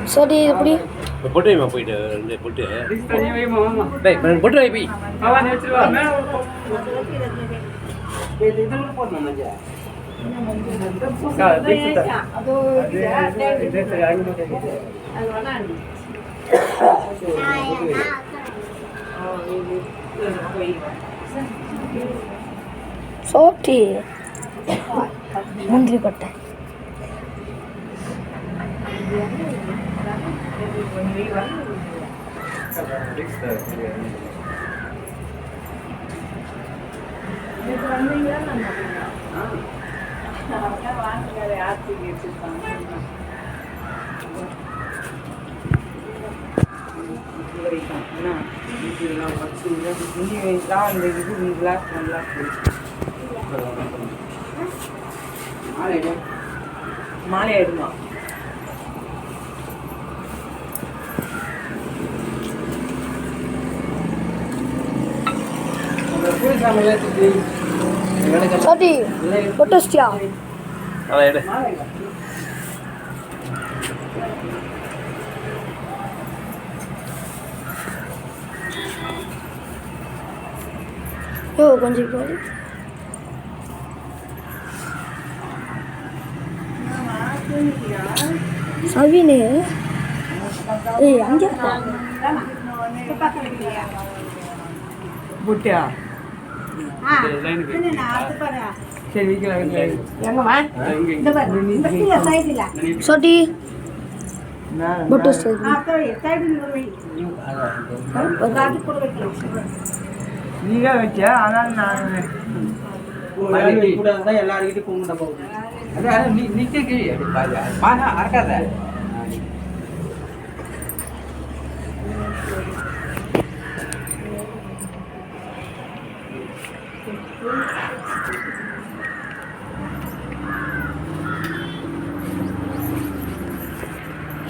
சரி எப்படி பொட்டு வைமா போயிட்டு ரெண்டு பொட்டு பொட்டு வை போய் சோட்டி முந்திரி கொட்டை மாலை ஆயிடுமா சோட்டி பொட்டு வச்சிட்டியா அதை எடு யோ கொஞ்சம் போய் சவினு ஏய் அங்கே புட்டியா சரி சோட்டி பொட்டு நீங்க வச்சியா ஆனால் நான் எல்லாருக்கிட்டையும் கும்பிட போகுது அதான் நிக்க அறக்காத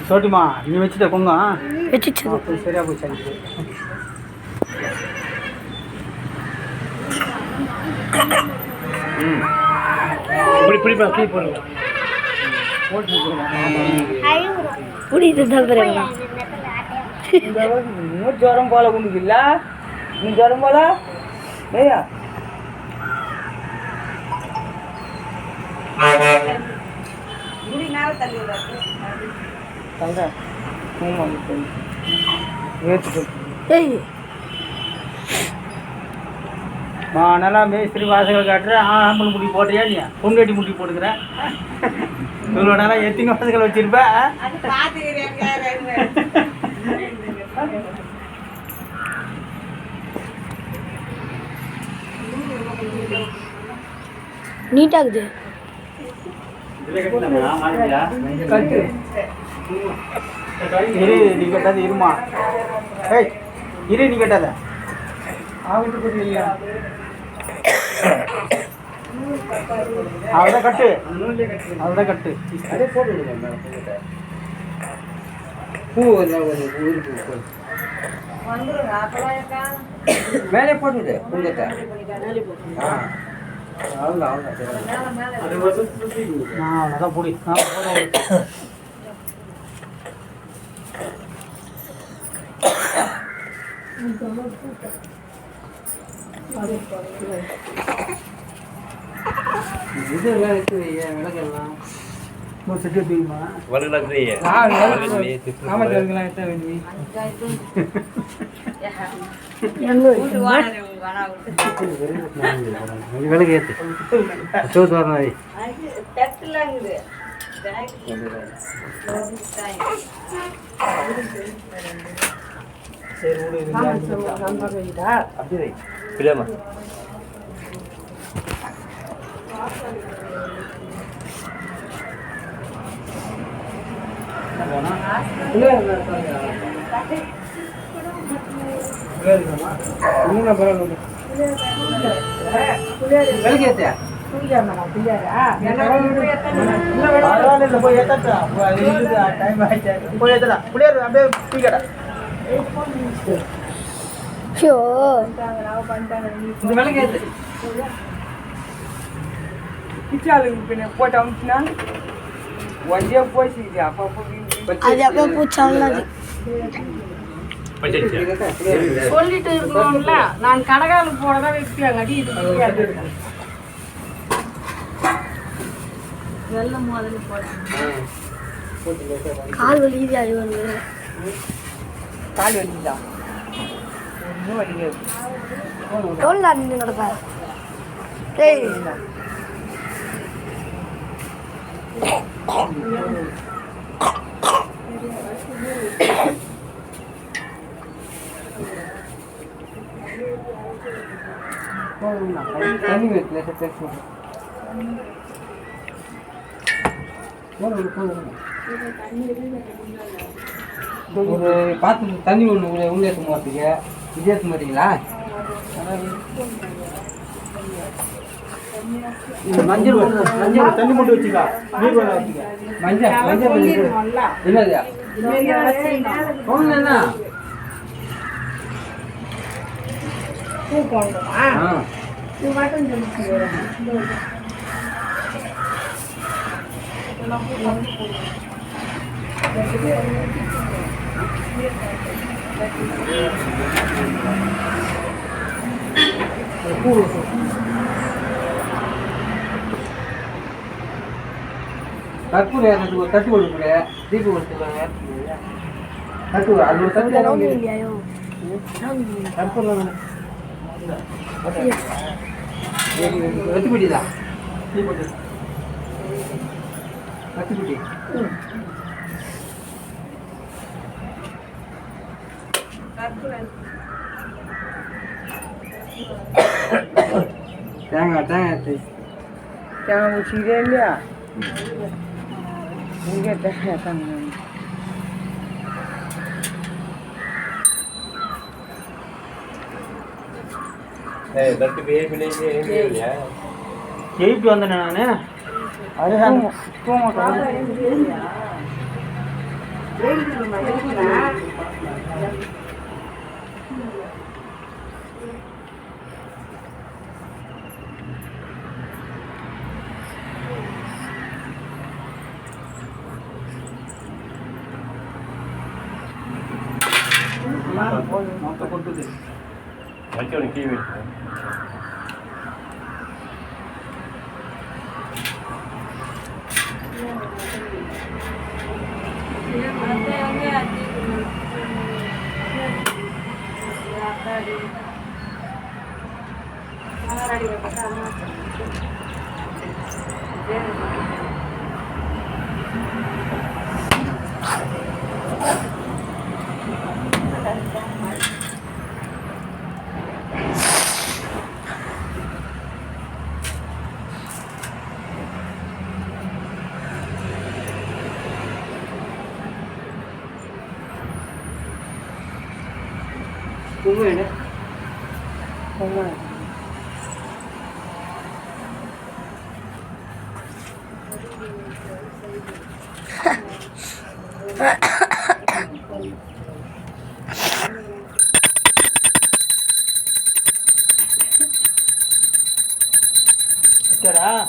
சோட்டுமா நீ வச்சுட்ட கொங்க வச்சிச்சு சரியா போச்சு இப்படி பிடிப்பா கீ போடுங்க புரியுது தம்புறேங்க ஜுரம் போல உனக்கு இல்ல நீ ஜுரம் போல ஏயா ஏய் நல்லா மேஸ்திரி வாசகங்கள் காட்டுறேன் ஆம்பளை முடி போட்டியா நீ பொங்கட்டி முடி போட்டுக்கிறேன் இவ்வளோ நாளாக எத்தனை வாசகங்கள் வச்சிருப்பேன் நீட்டாகுது கட்டு இரு நீ கட்டாத இருமா ஏய் இரு நீ கட்டாத ஆகிட்டு இல்லையா அவதான் கட்டு அவதான் கட்டு பூ மேலே போட்டுது பூங்கத்தை அவ்வளோதான் பொடி இதெல்லாம் இருக்குது விளக்கெல்லாம் செட்டு தெரியுமா விளக்கு ஏற்று சோத்து வர மாதிரி அப்படியே பிரியாமா ஷோ இந்த விலைக்கு ஏற்று கிச்சாலுக்கு பின்ன போட்டு அமுச்சுனா ஒன்றே போச்சு அப்பப்போ அது அப்போ பூச்சாலும் அது சொல்லிட்டு இருக்கணும்ல நான் கடகாலுக்கு போனதான் வைப்பாங்க அடி இது வைக்காது. வெள்ளம் முதல்ல போடுறேன். கால் வலி இது அது வந்து கால் வலிக்குதா ஒன்றும் வலிக்காது எவ்வளோ நேரம் நின்று கிடப்பா ஏய் தண்ணி வைக்கல பேசுவோம் ஒரு பாத்து தண்ணி ஒன்று உள்ள ஏற்ற மாட்டீங்க இது ஏற்ற மாட்டீங்களா மஞ்சள் மஞ்சள் தண்ணி போட்டு வச்சுக்கா நீர் வேலை வச்சுக்க மஞ்சள் மஞ்சள் சொல்லிடுவோம்ல. என்னதுயா ஒன்று என்ன பூ போடணுமா? ஆ இது மட்டும் சொல்லிட்டு கற்பூரம் ஏறதுக்கு ஒரு தட்டு கொடுக்குற தீபம் கொடுத்துருவாங்க தட்டு அது ஒரு தட்டு ரவுண்ட் இல்லையாயோ கற்பூரம் வெட்டுப்பிடிதா வெட்டுப்பிடி தேங்காய் தேங்காய் தேங்காய் முடிச்சுக்கிட்டே இல்லையா இங்கே தேங்காய் தேங்காய் எழுப்பி வந்தேன் நான் அதுதான் மொத்தம் கொட்டுது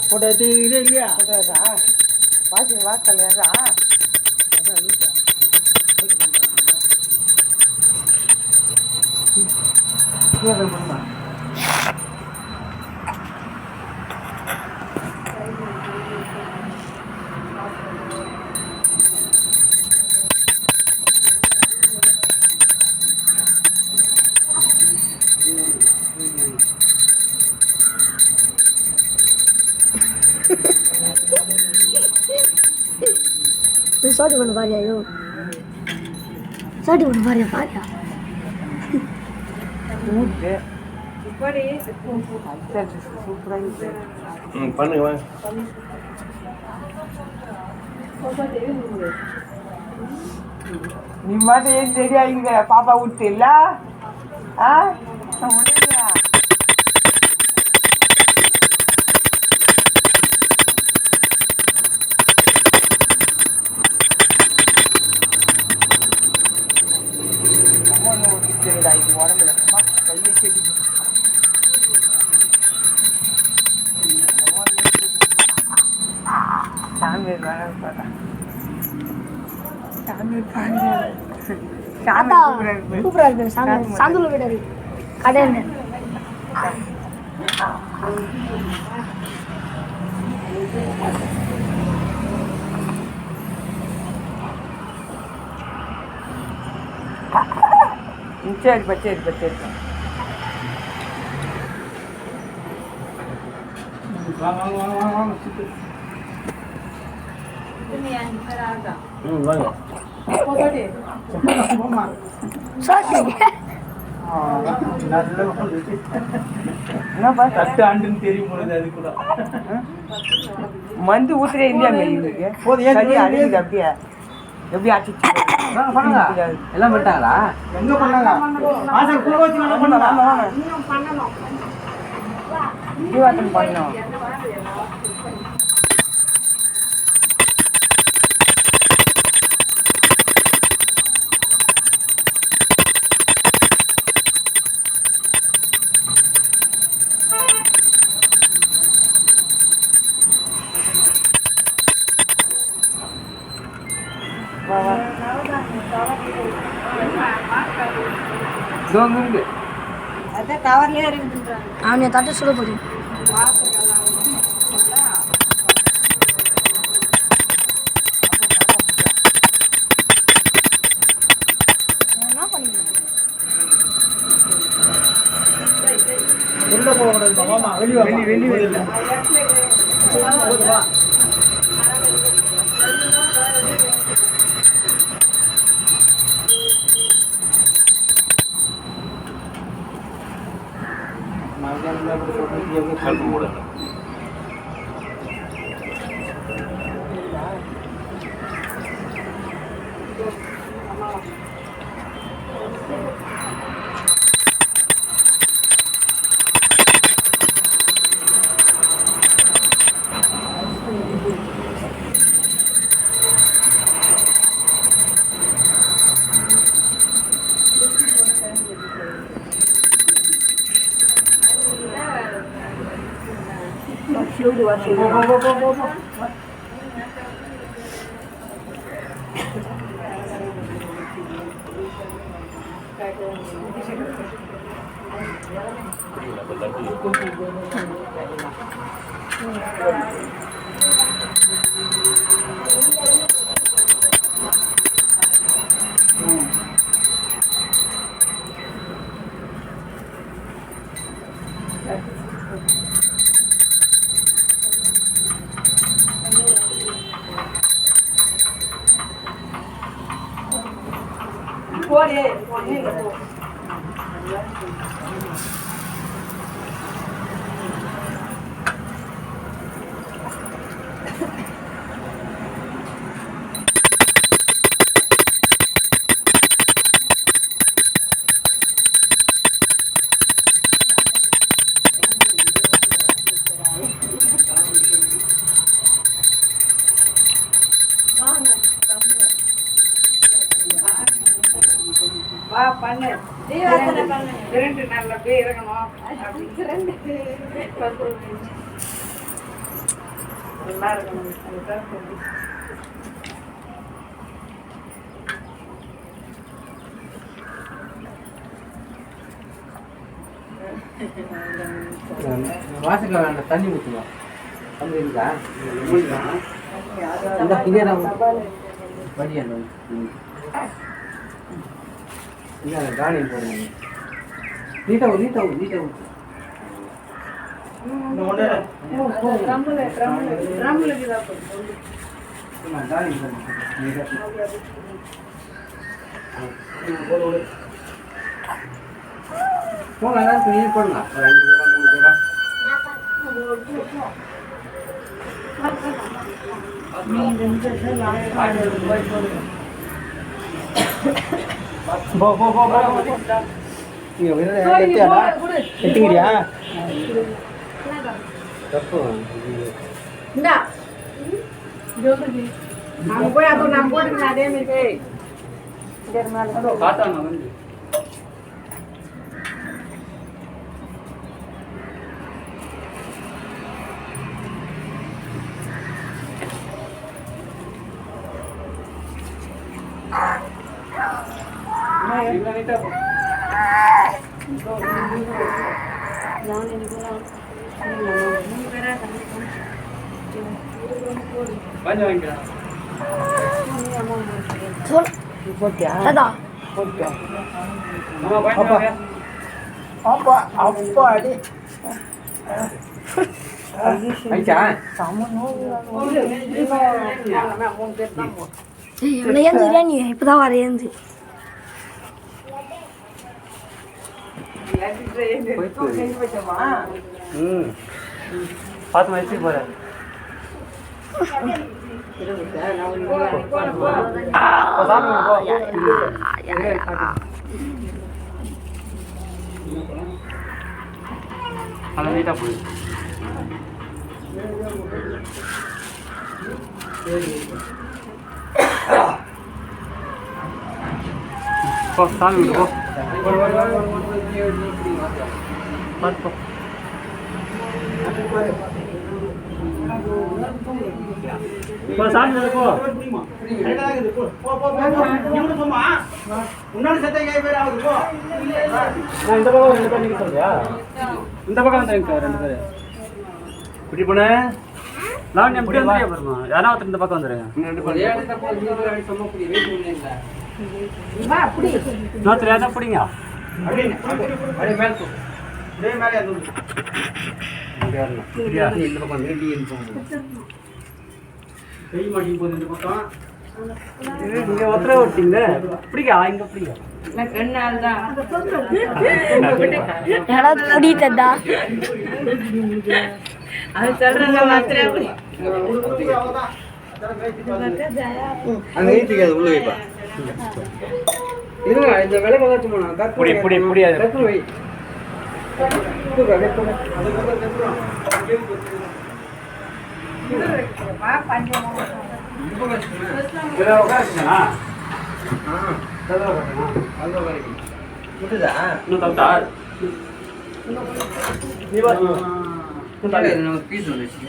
போட்டோ எடுத்துக்கிட்டே இல்லையா வாசி வாசல் ஏறா சாட்டி பண்ண பாரியாயோ சாட்டி பண்ண பாரியா பாரியா பண்ணுங்க வாங்க நீ மட்டும் ஏன் தெரியாதுங்க பாப்பா விட்டு இல்ல ஆ முடியலையா உடம்புல சாமி இருக்காங்க பார்த்தா சாமி இருக்காங்க தாத்தா சூப்பரா இருக்கு சாந்தூர்ல வீடு இருக்கு கடை என்ன சரி பச்சரி பச்சரி வாங்க என்னப்பா தட்டு ஆண்டுன்னு தெரியும் பொழுது அது கூட மந்து ஊத்துறே இல்லையா மேலுக்கு போதும், ஏன் சரி ஏன் அடிக்குது அப்படியே எப்படி ஆச்சு எல்லாம் பண்ணிட்டாங்களா எங்க பண்ணாங்க ஆசை கூட வச்சு நல்லா பண்ணலாம் இன்னும் பண்ணணும் ஜீவாத்தம் பண்ணோம் இருக்கு அதான் கவர்லயே இருக்குன்றாங்க அவனை தட்டு சுட போறேன் என்ன பண்ணிக்கிறேன் உள்ள போகக்கூடாது மாமா வெளியே வெளியே வெளியே கல்வி மூட வா பண்ணு இரண்டு நாள்ல போய் இருக்கணும் நல்லா இருக்கணும் அதுதான் சொல்லி வாசல்ல வேண்ட தண்ணி ஊற்றுவா தண்ணி இருக்கா இந்த இங்கே நான் வடியா இல்லை காணி போடுங்க நீட்டாவும் நீட்டாவும் நீட்டாவும் காணி போங்க அதான் நீர் போடலாம் ஒரு 5 பேரா 3 பேரா எட்டுக்கிறியா இந்தா அங்க போய் அப்போ நான் போட்டுக்கிறேன் அதே மாதிரி காட்டாங்க வந்து கொஞ்சம் வாங்கிக்கலாம். சொல் தாத்தா ஆமா, கொஞ்சம் வாங்க. அப்பா அடி ஐயா இவ்வளோ ஏந்துறியா நீ இப்போதான் வர ஏந்து பார்த்து வச்சு போகிறேன். நல்லா நீட்டாக போகுது. போ சாமி விடு போ. பார்த்து போ. போ சாமி விடு போ. நான் இந்த பக்கம் 2 பேர் நிற்க சொல்றியா? இந்த பக்கம் வந்து 2 பேர் இப்படி போன நான் எப்படி வந்துறியா பாருமா? யாரா ஒருத்தர் இந்த பக்கம் வந்துருங்க. நான் தெரியாத பிடிங்க. இங்க ஒத்தர ஓட்டிங்க பிடிக்கா இங்க பிடிக்கா யாராவது பிடித்ததா அது சொல்றேன் மாத்திரம் அங்க ஏத்திக்காது உள்ள வைப்பா இருங்க இந்த விலை ஏதாச்சும் போனா புடி புடி புடி அது கத்து வை பீஸ் வந்துச்சு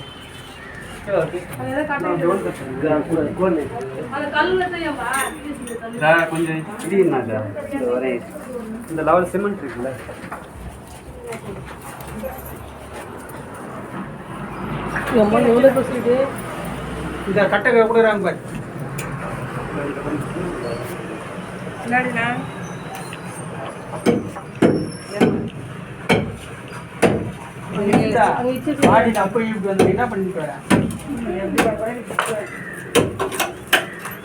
கொஞ்சம் இந்த லெவல் சிமெண்ட் இருக்குல்ல இந்த கட்டை கொடுக்குறாங்க பாரு பாடி அப்படி இப்படி வந்து என்ன பண்ணிட்டு வரேன்